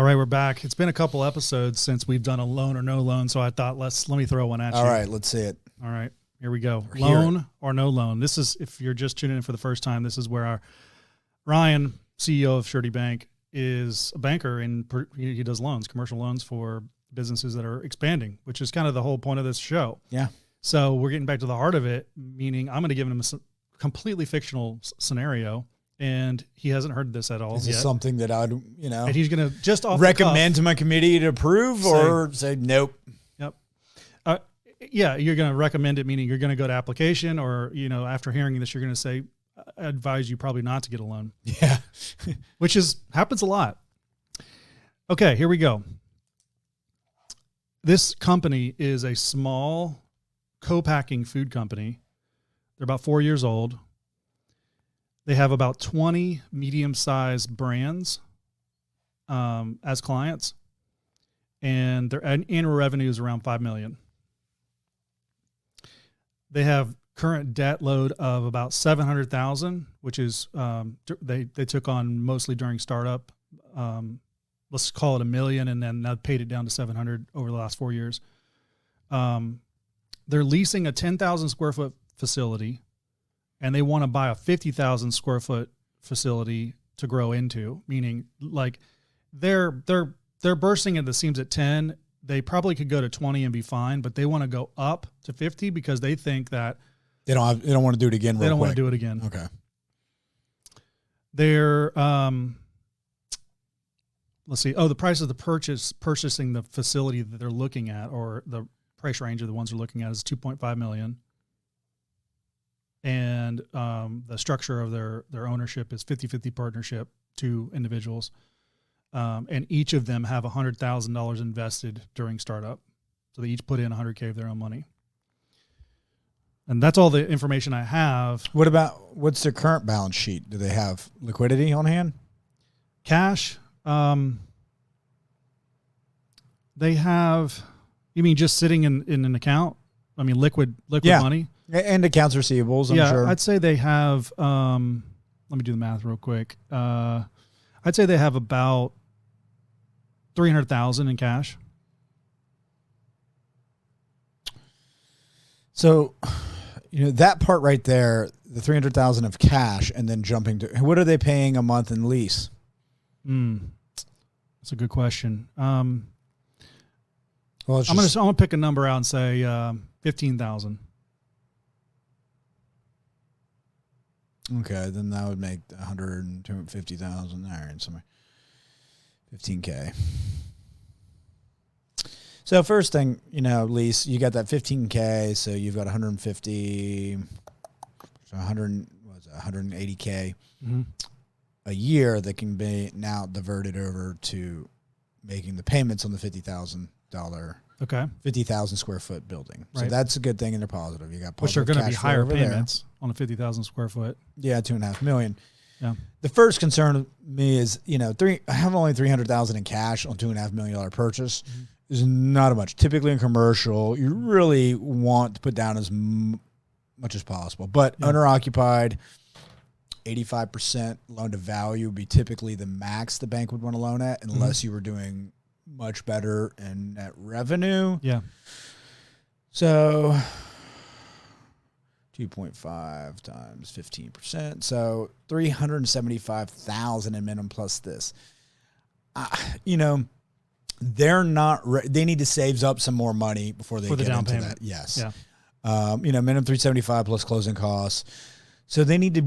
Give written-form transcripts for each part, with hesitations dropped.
All right, we're back. It's been a couple episodes since we've done a loan or no loan, so I thought let me throw one at you. All right, let's see it. All right, here we go. Loan or no loan. This is, if you're just tuning in for the first time, this is where our Ryan, CEO of Surety Bank, is a banker and he does loans, commercial loans for businesses that are expanding, which is kind of the whole point of this show. Yeah. So we're getting back to the heart of it, meaning I'm going to give him a completely fictional scenario. And he hasn't heard this at all. Is yet. this something that I'd, and he's going to just off recommend to my committee to approve or say nope? Yep. Yeah, you're going to recommend it, meaning you're going to go to application, or after hearing this, you're going to say, I advise you probably not to get a loan. Yeah, which happens a lot. Okay, here we go. This company is a small co-packing food company. They're about 4 years old. They have about 20 medium-sized brands as clients, and their annual revenue is around $5 million. They have current debt load of about $700,000, which is they took on mostly during startup. Let's call it $1 million, and then they've paid it down to $700 over the last 4 years. They're leasing a 10,000 square foot facility, and they want to buy a 50,000 square foot facility to grow into, meaning like they're bursting at the seams at 10. They probably could go to 20 and be fine, but they want to go up to 50 because they think that they don't want to do it again. They don't want to do it again. Okay. They're let's see. Oh, the price of the purchasing the facility that they're looking at, or the price range of the ones they're looking at, is $2.5 million. And the structure of their ownership is 50-50 partnership, 2 individuals. And each of them have $100,000 invested during startup. So they each put in $100K of their own money. And that's all the information I have. What's their current balance sheet? Do they have liquidity on hand? Cash. They have, you mean just sitting in an account? I mean, liquid money? And accounts receivables, I'm sure. I'd say they have, let me do the math real quick. I'd say they have about $300,000 in cash. So, that part right there, the $300,000 of cash, and then jumping to, what are they paying a month in lease? That's a good question. Well, I'm gonna pick a number out and say $15,000. Okay, then that would make $150,000 there and somewhere. $15K. So first thing, lease, you got that $15K, so you've got $150, so $180K a year that can be now diverted over to making the payments on the $50,000. Okay. 50,000 square foot building. Right. So that's a good thing, and they're positive. You got which are going to be higher payments on a 50,000 square foot. Yeah, $2.5 million. Yeah. The first concern of me is, I have only $300,000 in cash on $2.5 million purchase. Is not much. Typically in commercial, you really want to put down as much as possible. But owner occupied, 85% loan to value would be typically the max the bank would want to loan at, unless you were doing much better in net revenue. Yeah. So 2.5 times 15%. So $375,000 in minimum plus this. They're not. They need to save up some more money before they get into that. Yes. Yeah. Minimum $375 plus closing costs. So they need to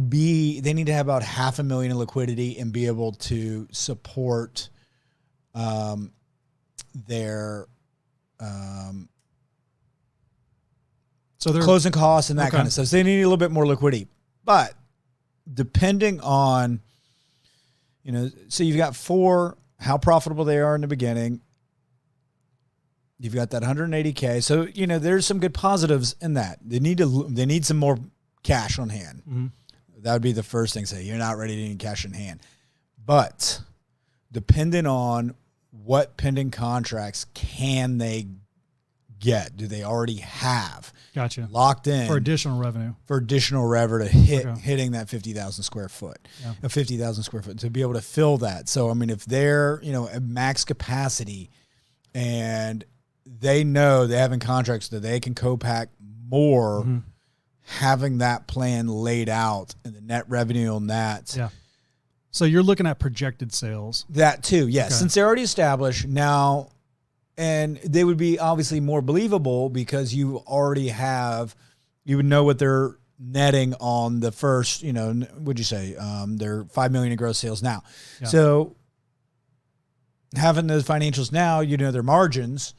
have about $500,000 in liquidity and be able to support their closing costs and that kind of stuff. So they need a little bit more liquidity. But depending on, so you've got 4, how profitable they are in the beginning. You've got that $180K. So, there's some good positives in that. They need some more cash on hand. Mm-hmm. That would be the first thing. Say you're not ready to need cash in hand. But depending on what pending contracts can they get? Do they already have Gotcha. locked in For additional revenue. For additional revenue to hitting that 50,000 square foot, 50,000 square foot to be able to fill that. So, I mean, if they're, at max capacity and they know they have in contracts that they can co-pack more, having that plan laid out and the net revenue on that. Yeah. So you're looking at projected sales. That too, yes. Okay. Since they're already established now, and they would be obviously more believable because you already have, you would know what they're netting on the first, would you say, they're $5 million in gross sales now. Yeah. So having those financials now, their margins,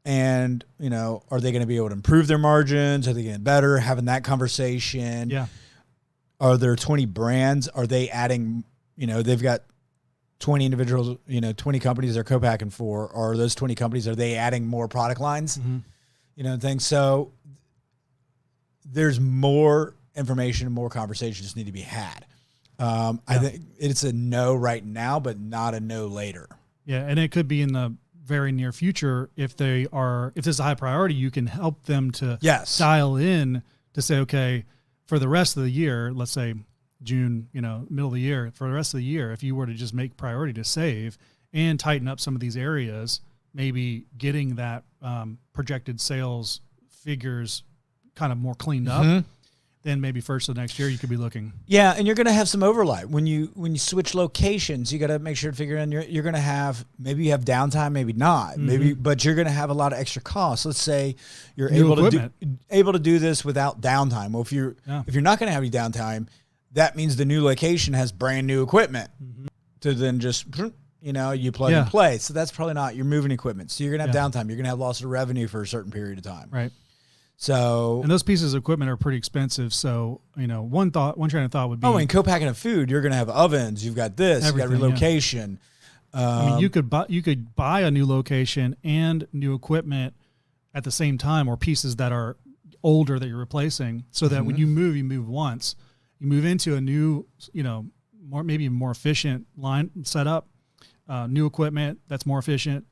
and, are they going to be able to improve their margins? Are they getting better? Having that conversation. Yeah. Are there 20 brands? Are they adding, they've got 20 individuals, 20 companies they're co-packing for, or those 20 companies, are they adding more product lines, things. So there's more information and more conversations need to be had. I think it's a no right now, but not a no later. Yeah. And it could be in the very near future. If there's a high priority, you can help them to dial in to say, okay, for the rest of the year, let's say June, middle of the year, for the rest of the year, if you were to just make priority to save and tighten up some of these areas, maybe getting that projected sales figures kind of more cleaned up, then maybe first of the next year you could be looking. Yeah, and you're going to have some overlap. When you switch locations, you got to make sure to figure in you're going to have, maybe you have downtime, maybe not, but you're going to have a lot of extra costs. Let's say you're able to do this without downtime. Well, if you're not going to have any downtime, that means the new location has brand new equipment to then just, you plug and play. So that's probably not, you're moving equipment. So you're going to have downtime. You're going to have loss of revenue for a certain period of time. Right. So, and those pieces of equipment are pretty expensive. So, one train of thought would be, and co-packing of food, you're going to have ovens. You've got this, you've got relocation. Yeah. You could buy a new location and new equipment at the same time, or pieces that are older that you're replacing, so that when you move once. You move into a new, maybe more efficient line setup, new equipment that's more efficient.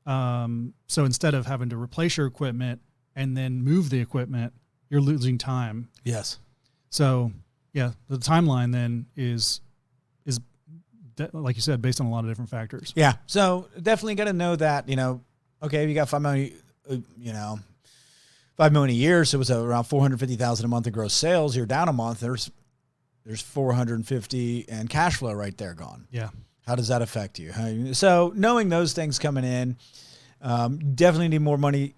So instead of having to replace your equipment and then move the equipment, you're losing time. Yes. So the timeline then is like you said, based on a lot of different factors. Yeah. So definitely got to know that, okay, you got $5 million, $5 million a year. So it was around $450,000 a month in gross sales. You're down a month. There's 450 and cash flow right there gone. Yeah. How does that affect you? So knowing those things coming in, definitely need more money.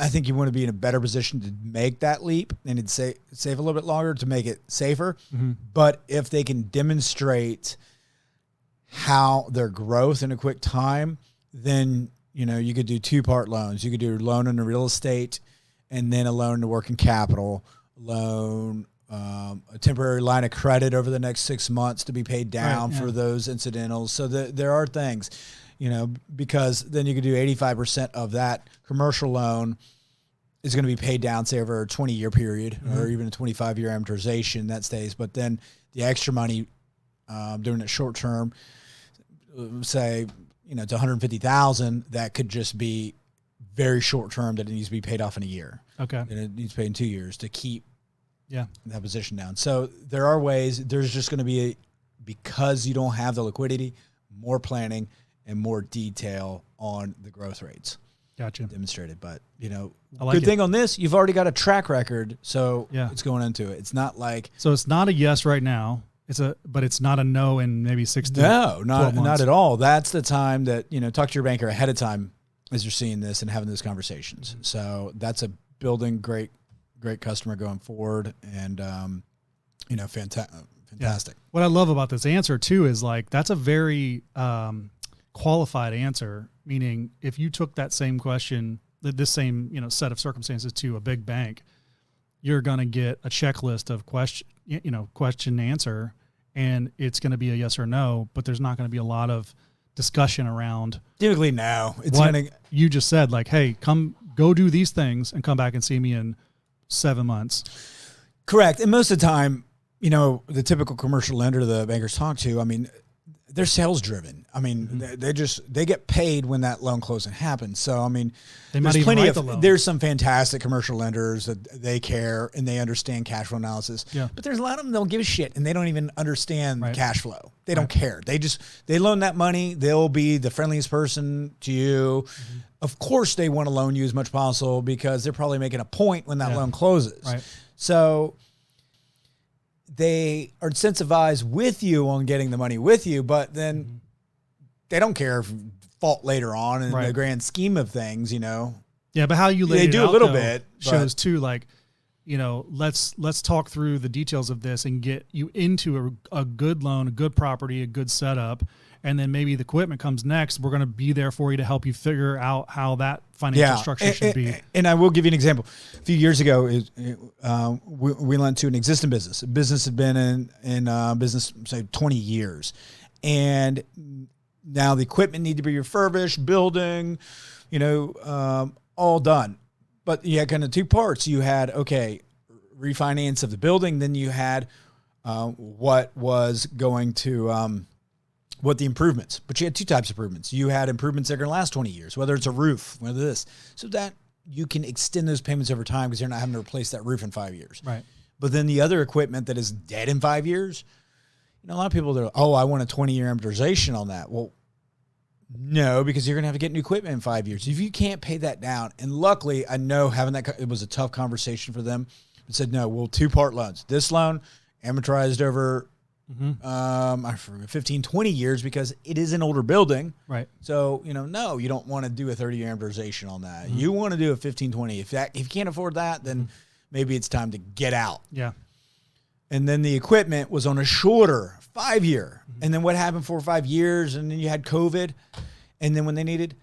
I think you want to be in a better position to make that leap and it'd save a little bit longer to make it safer. But if they can demonstrate how their growth in a quick time, then, you could do 2-part loans. You could do a loan in the real estate and then a loan to working capital, loan, a temporary line of credit over the next 6 months to be paid down for those incidentals. So there are things, because then you could do 85% of that commercial loan is going to be paid down, say, over a 20-year period or even a 25-year amortization that stays. But then the extra money doing it short term, say, it's $150,000, that could just be very short term that it needs to be paid off in a year. Okay. And it needs to be paid in 2 years to keep that position down. So there are ways. There's just going to be, because you don't have the liquidity, more planning and more detail on the growth rates. Gotcha. Demonstrated. But, good thing on this, you've already got a track record. So it's going into it. It's not like. So it's not a yes right now. But it's not a no in maybe 6 to 12 months. Not at all. That's the time that, talk to your banker ahead of time as you're seeing this and having those conversations. So that's a building great customer going forward, and fantastic. Yeah. What I love about this answer too is that's a very qualified answer. Meaning, if you took that same question, this same set of circumstances to a big bank, you're going to get a checklist of question and answer, and it's going to be a yes or no. But there's not going to be a lot of discussion around. Typically, no. It's what you just said, hey, go do these things and come back and see me in 7 months. Correct. And most of the time, the typical commercial lender the bankers talk to, they're sales driven. I mean, they get paid when that loan closing happens. So, I mean, there's plenty of, there's some fantastic commercial lenders that they care and they understand cash flow analysis. Yeah. But there's a lot of them that don't give a shit and they don't even understand cash flow. They don't care. They loan that money. They'll be the friendliest person to you. Of course, they want to loan you as much possible because they're probably making a point when that loan closes. Right. So they are incentivized with you on getting the money with you, but then they don't care if fault later on in the grand scheme of things, you know. Yeah, but how you lay they it do out, a little though, bit shows too, like, you know, let's talk through the details of this and get you into a good loan, a good property, a good setup, and then maybe the equipment comes next. We're going to be there for you to help you figure out how that financial structure should be. And I will give you an example. A few years ago, we lent to an existing business. A business had been in business, say, 20 years. And now the equipment needed to be refurbished, building, you know, all done. But you had kind of two parts. You had, refinance of the building. Then you had what was going to... what the improvements, but you had two types of improvements. You had improvements that are going to last 20 years, whether it's a roof, whether this, so that you can extend those payments over time because you're not having to replace that roof in 5 years. Right. But then the other equipment that is dead in 5 years, you know, a lot of people are, I want a 20-year amortization on that. Well, no, because you're going to have to get new equipment in 5 years. If you can't pay that down, and luckily I know having that, it was a tough conversation for them. It said, no, we'll two-part loans. This loan amortized over I forget, 15, 20 years because it is an older building. Right. So, you know, no, you don't want to do a 30-year amortization on that. You want to do a 15, 20. If you can't afford that, then maybe it's time to get out. Yeah. And then the equipment was on a shorter 5-year. And then what happened 4 or 5 years? And then you had COVID. And then when they needed,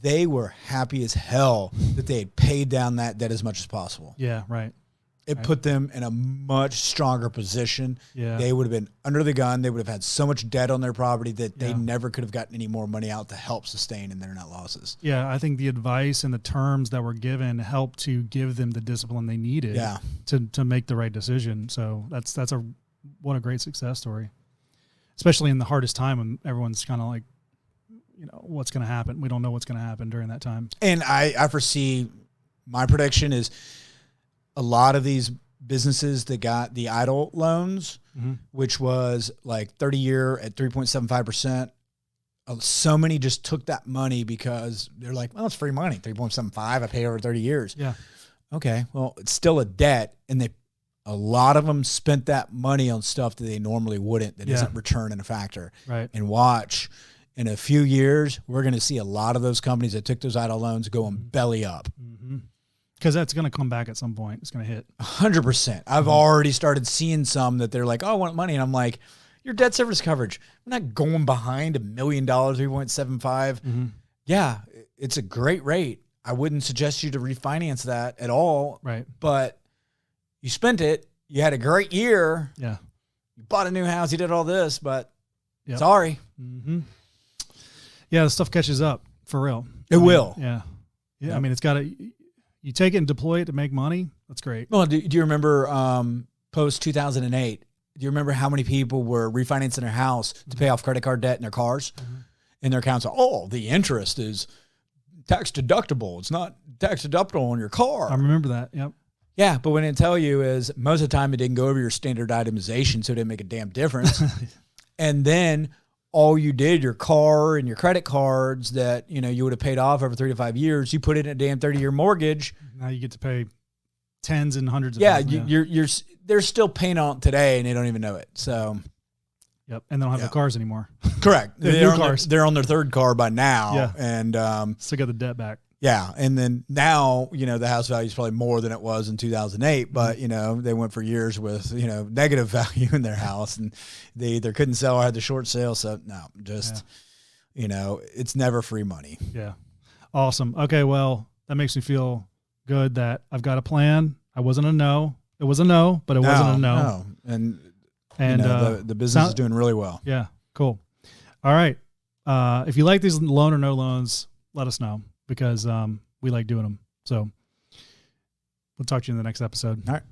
they were happy as hell that they had paid down that debt as much as possible. Yeah. Right. It put them in a much stronger position. Yeah. They would have been under the gun. They would have had so much debt on their property that they never could have gotten any more money out to help sustain in their net losses. Yeah, I think the advice and the terms that were given helped to give them the discipline they needed to make the right decision. So what a great success story, especially in the hardest time when everyone's kind of like, you know, what's going to happen? We don't know what's going to happen during that time. And I foresee, my prediction is, a lot of these businesses that got the idle loans, which was like 30-year at 3.75%, so many just took that money because they're like, well, it's free money, 3.75. I pay over 30 years. Yeah. Okay. Well, it's still a debt. And a lot of them spent that money on stuff that they normally wouldn't, that isn't returning a factor. Right. And watch, in a few years, we're going to see a lot of those companies that took those idle loans going belly up. Because that's going to come back at some point. It's going to hit. 100%. I've already started seeing some that they're like, oh, I want money. And I'm like, your debt service coverage, I'm not going behind $1 million, 3.75. Yeah, it's a great rate. I wouldn't suggest you to refinance that at all. Right. But you spent it. You had a great year. Yeah. You bought a new house. You did all this, but sorry. Yeah, the stuff catches up for real. It will. Yeah. Yeah. I mean, it's got to... You take it and deploy it to make money. That's great. Well, do you remember post 2008? Do you remember how many people were refinancing their house to pay off credit card debt in their cars? And their accounts are, the interest is tax deductible. It's not tax deductible on your car. I remember that. Yep. Yeah, but what I tell you is most of the time it didn't go over your standard itemization, so it didn't make a damn difference. And then all you did, your car and your credit cards that, you know, you would have paid off over 3 to 5 years, you put it in a damn 30-year mortgage. Now you get to pay tens and hundreds of thousands. They're still paying on it today and they don't even know it. So, yep. And they don't have the cars anymore. Correct. They're new cars. They're on their third car by now. Yeah. And still got the debt back. Yeah. And then now, you know, the house value is probably more than it was in 2008, but, you know, they went for years with, you know, negative value in their house and they either couldn't sell or had the short sale. So, no, you know, it's never free money. Yeah. Awesome. Okay. Well, that makes me feel good that I've got a plan. I wasn't a no. It was a no, but it wasn't a no. No. And you know, the business is doing really well. Yeah. Cool. All right. If you like these loan or no loans, let us know. Because we like doing them. So we'll talk to you in the next episode. All right.